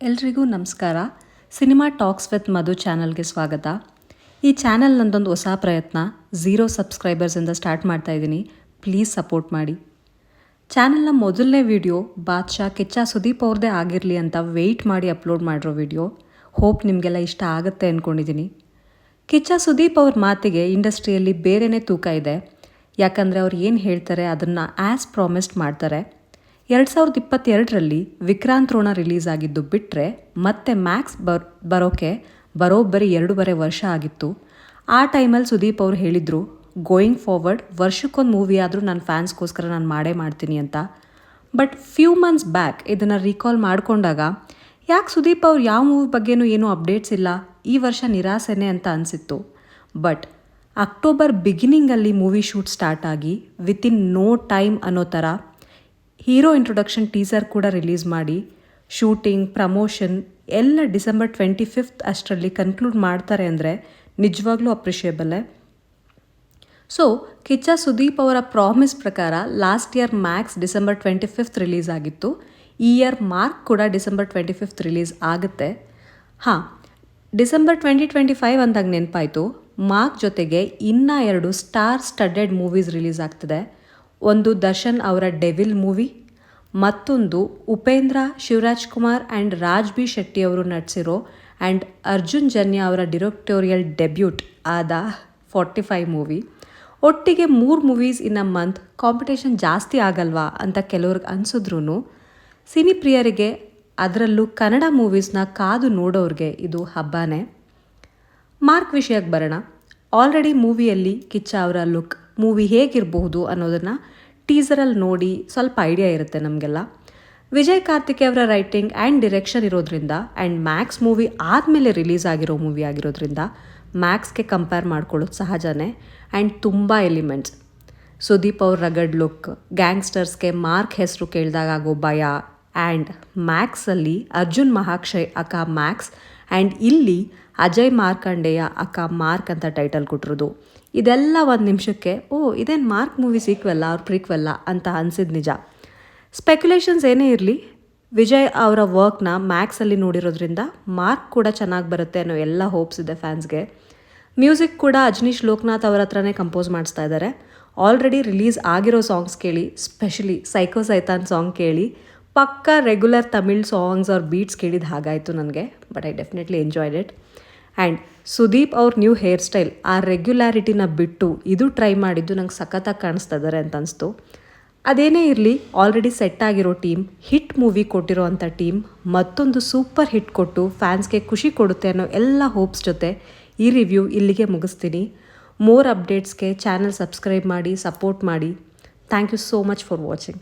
ಎಲ್ರಿಗೂ ನಮಸ್ಕಾರ. Cinema talks with ಮಧು ಚಾನಲ್ಗೆ ಸ್ವಾಗತ. ಈ ಚಾನಲ್ ನಂದೊಂದು ಹೊಸ ಪ್ರಯತ್ನ. 0 ಸಬ್ಸ್ಕ್ರೈಬರ್ಸಿಂದ ಸ್ಟಾರ್ಟ್ ಮಾಡ್ತಾ ಇದ್ದೀನಿ. ಪ್ಲೀಸ್ ಸಪೋರ್ಟ್ ಮಾಡಿ. ಚಾನಲ್ನ ಮೊದಲನೇ ವಿಡಿಯೋ ಬಾದ್ಶಾ ಕಿಚ್ಚ ಸುದೀಪ್ ಅವ್ರದ್ದೇ ಆಗಿರಲಿ ಅಂತ ವೆಯ್ಟ್ ಮಾಡಿ ಅಪ್ಲೋಡ್ ಮಾಡಿರೋ ವಿಡಿಯೋ. ಹೋಪ್ ನಿಮಗೆಲ್ಲ ಇಷ್ಟ ಆಗುತ್ತೆ ಅಂದ್ಕೊಂಡಿದ್ದೀನಿ. ಕಿಚ್ಚ ಸುದೀಪ್ ಅವ್ರ ಮಾತಿಗೆ ಇಂಡಸ್ಟ್ರಿಯಲ್ಲಿ ಬೇರೆಯೇ ತೂಕ ಇದೆ. ಯಾಕಂದರೆ ಅವ್ರು ಏನು ಹೇಳ್ತಾರೆ ಅದನ್ನು ಆ್ಯಸ್ ಪ್ರಾಮಿಸ್ಡ್ ಮಾಡ್ತಾರೆ. 2022ರಲ್ಲಿ ವಿಕ್ರಾಂತ್ ರೋಣ ರಿಲೀಸ್ ಆಗಿದ್ದು ಬಿಟ್ಟರೆ ಮತ್ತೆ ಮ್ಯಾಕ್ಸ್ ಬರೋಕ್ಕೆ ಬರೋಬ್ಬರಿ 2.5 ವರ್ಷ ಆಗಿತ್ತು. ಆ ಟೈಮಲ್ಲಿ ಸುದೀಪ್ ಅವರು ಹೇಳಿದರು, ಗೋಯಿಂಗ್ ಫಾರ್ವರ್ಡ್ ವರ್ಷಕ್ಕೊಂದು ಮೂವಿ ಆದರೂ ನನ್ನ ಫ್ಯಾನ್ಸ್ಗೋಸ್ಕರ ನಾನು ಮಾಡೇ ಮಾಡ್ತೀನಿ ಅಂತ. ಬಟ್ ಫ್ಯೂ ಮಂತ್ಸ್ ಬ್ಯಾಕ್ ಇದನ್ನು ರೀಕಾಲ್ ಮಾಡಿಕೊಂಡಾಗ ಯಾಕೆ ಸುದೀಪ್ ಅವ್ರು ಯಾವ ಮೂವಿ ಬಗ್ಗೆನೂ ಏನೂ ಅಪ್ಡೇಟ್ಸ್ ಇಲ್ಲ, ಈ ವರ್ಷ ನಿರಾಸೆನೇ ಅಂತ ಅನಿಸಿತ್ತು. ಬಟ್ ಅಕ್ಟೋಬರ್ ಬಿಗಿನಿಂಗಲ್ಲಿ ಮೂವಿ ಶೂಟ್ ಸ್ಟಾರ್ಟ್ ಆಗಿ ವಿತಿನ್ ನೋ ಟೈಮ್ ಅನ್ನೋ ಥರ ಹೀರೋ ಇಂಟ್ರೊಡಕ್ಷನ್ ಟೀಸರ್ ಕೂಡ ರಿಲೀಸ್ ಮಾಡಿ ಶೂಟಿಂಗ್ ಪ್ರಮೋಷನ್ ಎಲ್ಲ ಡಿಸೆಂಬರ್ 25 ಅಷ್ಟರಲ್ಲಿ ಕನ್ಕ್ಲೂಡ್ ಮಾಡ್ತಾರೆ ಅಂದರೆ ನಿಜವಾಗ್ಲೂ ಅಪ್ರಿಷಿಯೇಬಲ್ಲೇ. ಸೊ ಕಿಚ್ಚ ಸುದೀಪ್ ಅವರ ಪ್ರಾಮಿಸ್ ಪ್ರಕಾರ last year Max December 25 release ಆಗಿತ್ತು. ಈ ಇಯರ್ ಮಾರ್ಕ್ ಕೂಡ ಡಿಸೆಂಬರ್ 25 ರಿಲೀಸ್ ಆಗುತ್ತೆ. ಹಾಂ, ಡಿಸೆಂಬರ್ 2025 ಅಂದಾಗ ನೆನಪಾಯಿತು, ಮಾರ್ಕ್ ಜೊತೆಗೆ ಇನ್ನೂ 2 ಸ್ಟಾರ್ ಸ್ಟಡೆಡ್ ಮೂವೀಸ್ ರಿಲೀಸ್ ಆಗ್ತಿದೆ. ಒಂದು ದರ್ಶನ್ ಅವರ ಡೆವಿಲ್ ಮೂವಿ, ಮತ್ತೊಂದು ಉಪೇಂದ್ರ, ಶಿವರಾಜ್ ಕುಮಾರ್ ಆ್ಯಂಡ್ ರಾಜ್ ಬಿ ಶೆಟ್ಟಿ ಅವರು ನಟಿಸಿರೋ ಆ್ಯಂಡ್ ಅರ್ಜುನ್ ಜನ್ಯ ಅವರ ಡಿರೆಕ್ಟೋರಿಯಲ್ ಡೆಬ್ಯೂಟ್ ಆದ 45 ಮೂವಿ. ಒಟ್ಟಿಗೆ 3 movies in a month. Competition ಜಾಸ್ತಿ ಆಗಲ್ವಾ ಅಂತ ಕೆಲವ್ರಿಗೆ ಅನಿಸಿದ್ರೂ ಸಿನಿ ಪ್ರಿಯರಿಗೆ, ಅದರಲ್ಲೂ ಕನ್ನಡ ಮೂವೀಸ್ನ ಕಾದು ನೋಡೋರಿಗೆ ಇದು ಹಬ್ಬನೇ. ಮಾರ್ಕ್ ವಿಷಯಕ್ಕೆ ಬರೋಣ. ಆಲ್ರೆಡಿ ಮೂವಿಯಲ್ಲಿ ಕಿಚ್ಚ ಅವರ ಲುಕ್, ಮೂವಿ ಹೇಗಿರಬಹುದು ಅನ್ನೋದನ್ನು ಟೀಸರಲ್ಲಿ ನೋಡಿ ಸ್ವಲ್ಪ ಐಡಿಯಾ ಇರುತ್ತೆ ನಮಗೆಲ್ಲ. ವಿಜಯ್ ಕಾರ್ತಿಕ್ ಅವರ ರೈಟಿಂಗ್ ಆ್ಯಂಡ್ ಡಿರೆಕ್ಷನ್ ಇರೋದ್ರಿಂದ ಆ್ಯಂಡ್ ಮ್ಯಾಕ್ಸ್ ಮೂವಿ ಆದಮೇಲೆ ರಿಲೀಸ್ ಆಗಿರೋ ಮೂವಿ ಆಗಿರೋದ್ರಿಂದ ಮ್ಯಾಕ್ಸ್ಗೆ ಕಂಪೇರ್ ಮಾಡ್ಕೊಳ್ಳೋದು ಸಹಜನೇ. ಆ್ಯಂಡ್ ತುಂಬ ಎಲಿಮೆಂಟ್ಸ್, ಸುದೀಪ್ ಅವ್ರ ರಗಡ್ ಲುಕ್, ಗ್ಯಾಂಗ್ಸ್ಟರ್ಸ್ಗೆ ಮಾರ್ಕ್ ಹೆಸರು ಕೇಳಿದಾಗ ಆಗೋ ಭಯ, ಆ್ಯಂಡ್ ಮ್ಯಾಕ್ಸಲ್ಲಿ ಅರ್ಜುನ್ ಮಹಾಕ್ಷಯ್ ಅಕ್ಕ ಮ್ಯಾಕ್ಸ್ ಆ್ಯಂಡ್ ಇಲ್ಲಿ ಅಜಯ್ ಮಾರ್ಕಂಡೇಯ ಅಕ್ಕ ಮಾರ್ಕ್ ಅಂತ ಟೈಟಲ್ ಕೊಟ್ಟಿರೋದು, ಇದೆಲ್ಲ ಒಂದು ನಿಮಿಷಕ್ಕೆ ಇದೇನು ಮಾರ್ಕ್ ಮೂವಿ ಸೀಕ್ವೆಲ್ಲ ಅವ್ರ ಪ್ರೀಕ್ವೆಲ್ಲ ಅಂತ ಅನಿಸಿದ್ದು ನಿಜ. ಸ್ಪೆಕ್ಯುಲೇಷನ್ಸ್ ಏನೇ ಇರಲಿ, ವಿಜಯ್ ಅವರ ವರ್ಕ್ನ ಮ್ಯಾಕ್ಸಲ್ಲಿ ನೋಡಿರೋದ್ರಿಂದ ಮಾರ್ಕ್ ಕೂಡ ಚೆನ್ನಾಗಿ ಬರುತ್ತೆ ಅನ್ನೋ ಎಲ್ಲ ಹೋಪ್ಸ್ ಇದೆ ಫ್ಯಾನ್ಸ್ಗೆ. ಮ್ಯೂಸಿಕ್ ಕೂಡ ಅಜನೀಶ್ ಲೋಕನಾಥ್ ಅವರ ಹತ್ರನೇ ಕಂಪೋಸ್ ಮಾಡಿಸ್ತಾ ಇದ್ದಾರೆ. ಆಲ್ರೆಡಿ ರಿಲೀಸ್ ಆಗಿರೋ ಸಾಂಗ್ಸ್ ಕೇಳಿ, ಸ್ಪೆಷಲಿ ಸೈಕೋ ಸೈತಾನ್ ಸಾಂಗ್ ಕೇಳಿ ಪಕ್ಕಾ ರೆಗ್ಯುಲರ್ ತಮಿಳ್ ಸಾಂಗ್ಸ್ ಅವ್ರ ಬೀಟ್ಸ್ ಕೇಳಿದ ಹಾಗಾಯಿತು ನನಗೆ. But I definitely enjoyed it. And Sudeep ಅವ್ರ ನ್ಯೂ ಹೇರ್ ಸ್ಟೈಲ್, ಆ ರೆಗ್ಯುಲಾರಿಟಿನ ಬಿಟ್ಟು ಇದು ಟ್ರೈ ಮಾಡಿದ್ದು ನಂಗೆ ಸಖತ್ತಾಗಿ ಕಾಣಿಸ್ತಾ ಇದ್ದಾರೆ ಅಂತ ಅನಿಸ್ತು. ಅದೇನೇ ಇರಲಿ, ಆಲ್ರೆಡಿ ಸೆಟ್ ಆಗಿರೋ ಟೀಮ್, ಹಿಟ್ ಮೂವಿ ಕೊಟ್ಟಿರೋ ಅಂಥ ಟೀಮ್ ಮತ್ತೊಂದು ಸೂಪರ್ ಹಿಟ್ ಕೊಟ್ಟು ಫ್ಯಾನ್ಸ್ಗೆ ಖುಷಿ ಕೊಡುತ್ತೆ ಅನ್ನೋ ಎಲ್ಲ ಹೋಪ್ಸ್ ಜೊತೆ ಈ ರಿವ್ಯೂ ಇಲ್ಲಿಗೆ ಮುಗಿಸ್ತೀನಿ. ಮೋರ್ ಅಪ್ಡೇಟ್ಸ್ಗೆ ಚಾನಲ್ ಸಬ್ಸ್ಕ್ರೈಬ್ ಮಾಡಿ, ಸಪೋರ್ಟ್ ಮಾಡಿ. Thank you so much for watching.